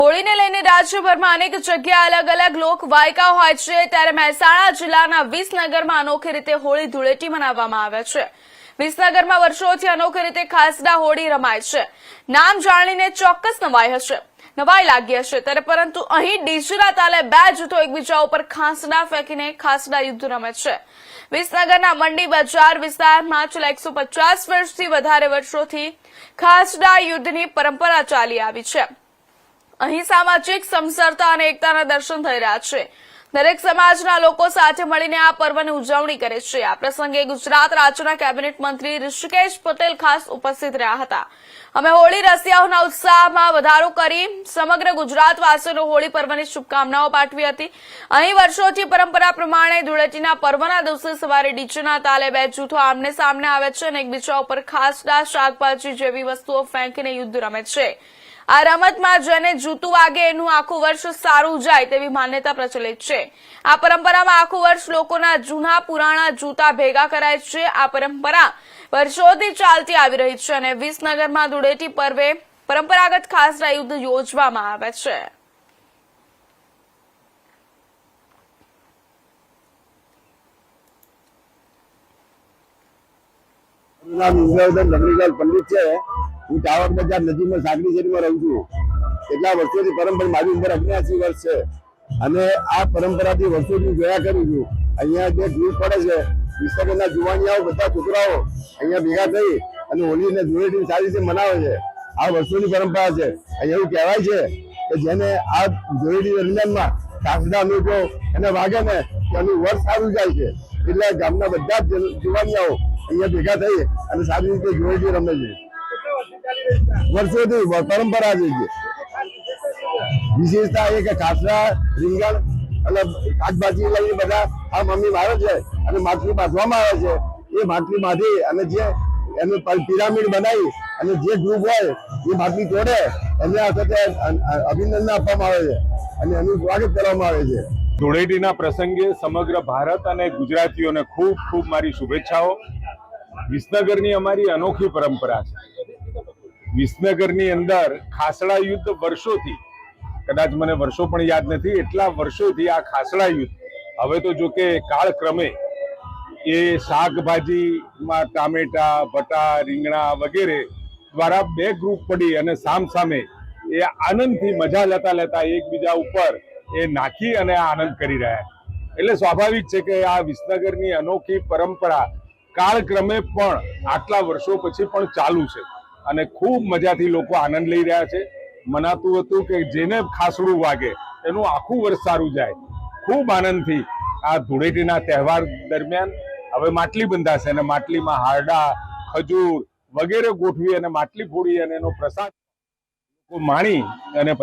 હોળીને લઈને રાજ્યભરમાં અનેક જગ્યાએ અલગ અલગ લોકવાયકા હોય છે, ત્યારે મહેસાણા જિલ્લાના વિસનગરમાં અનોખી રીતે હોળી ધૂળેટી મનાવવામાં આવે છે। વિસનગરમાં વર્ષોથી અનોખી રીતે ખાસડા હોળી રમાય છે। નામ જાણીને ચોક્કસ નવાઈ લાગી હશે, ત્યારે પરંતુ અહીં ડીજેના તાલે બે જૂથો એકબીજા ઉપર ખાસડા ફેંકીને ખાસડા યુદ્ધ રમે છે। વિસનગરના મંડી બજાર વિસ્તારમાં છેલ્લા 150 વર્ષથી વધારે વર્ષોથી ખાસડા યુદ્ધની પરંપરા ચાલી આવી છે। અહીં સામાજિક સમસરતા અને એકતાના દર્શન થઈ રહ્યા છે। દરેક સમાજના લોકો સાથે મળીને આ પર્વની ઉજવણી કરે છે। આ પ્રસંગે ગુજરાત રાજ્યના કેબિનેટ મંત્રી ઋષિકેશ પટેલ ખાસ ઉપસ્થિત રહ્યા હતા। અમે હોળી રસિયાઓના ઉત્સાહમાં વધારો કરી સમગ્ર ગુજરાતવાસીઓને હોળી પર્વની શુભકામનાઓ પાઠવી હતી। અહીં વર્ષોથી પરંપરા પ્રમાણે ધૂળેટીના પર્વના દિવસે સવારે ડીજેના તાલે બે જૂથો આમને સામને આવે છે અને એકબીજા ઉપર ખાસડા શાકભાજી જેવી વસ્તુઓ ફેંકીને યુદ્ધ રમે છે। આ રમતમાં જેને જૂતું વાગે એનું આખું વર્ષ સારું જાય તેવી માન્યતા પ્રચલિત છે। આ પરંપરામાં આખું વર્ષ લોકોના જૂના પુરાણા જૂતા ભેગા કરાય છે। આ પરંપરા વર્ષોથી ચાલતી આવી રહી છે અને વિસનગરમાં ધૂળેટી પર્વે પરંપરાગત ખાસડા યુદ્ધ યોજવામાં આવે છે। પંડિત છે। હું ટાવર બજાર નજીકમાં સાગરી શેરીમાં રહું છું। કેટલા વર્ષોથી પરંપરા મારી ઉંમર 89 વર્ષ છે અને આ પરંપરાથી વર્ષોથી જોયા કરું છું। અહીંયા જે ગ્રુપ પડે છે વિસ્તારના જુવાનિયાઓ બધા છોકરાઓ અહીંયા ભેગા થઈ અને હોળીને ધૂળેટી સારી રીતે મનાવે છે। આ વર્ષોની પરંપરા છે। અહીંયા એવું કહેવાય છે કે જેને આ ધૂળેટી દરમિયાનમાં કાકડા મેળો એને વાગે ને એનું વર્ષ સારું જાય છે। એટલે ગામના બધા જ જુવાનિયાઓ અહીંયા ભેગા થઈ અને સારી રીતે ધૂળેટી રમે છે। વર્ષોથી પરંપરા છે। વિશેષતા એ કે ખાસડા રીંગણ અને શાકભાજી લઈને બધા આ મમ્મી મારે છે અને માટલી બાંધવામાં આવે છે। એ માટલી બાંધી અને જે એનું પિરામિડ બનાવી અને જે ગ્રુપ હોય એ માટલી તોડે એને આ સાથે અભિનંદન આપવામાં આવે છે અને એનું સ્વાગત કરવામાં આવે છે। ધૂળેટીના પ્રસંગે સમગ્ર ભારત અને ગુજરાતીઓને ખૂબ ખૂબ મારી શુભેચ્છાઓ। વિસનગરની અમારી અનોખી પરંપરા છે। વિસનગરની અંદર ખાસડા યુદ્ધ વર્ષોથી, કદાચ મને વર્ષો પણ યાદ નથી, એટલા વર્ષોથી આ ખાસડા યુદ્ધ, હવે તો જો કે કાળક્રમે એ શાકભાજીમાં ટામેટા, ભટા, રીંગણા વગેરે દ્વારા બે ગ્રુપ પડી અને સામસામે એ આનંદથી મજા લેતા એકબીજા ઉપર એ નાખી અને આનંદ કરી રહ્યા છે। એટલે સ્વાભાવિક છે કે આ વિસનગરની અનોખી પરંપરા કાળક્રમે પણ આટલા વર્ષો પછી પણ ચાલુ છે અને ખૂબ મજાથી લોકો આનંદ લઈ રહ્યા છે। મનાતું હતું કે જેને ખાસડું વાગે એનું આખું વર્ષ સારું જાય। ખૂબ આનંદથી આ ધૂળેટીના તહેવાર દરમિયાન હવે માટલી બંધાશે અને માટલીમાં હારડા, ખજૂર વગેરે ગોઠવી અને માટલી ફોડી અને એનો પ્રસાદ માણી અને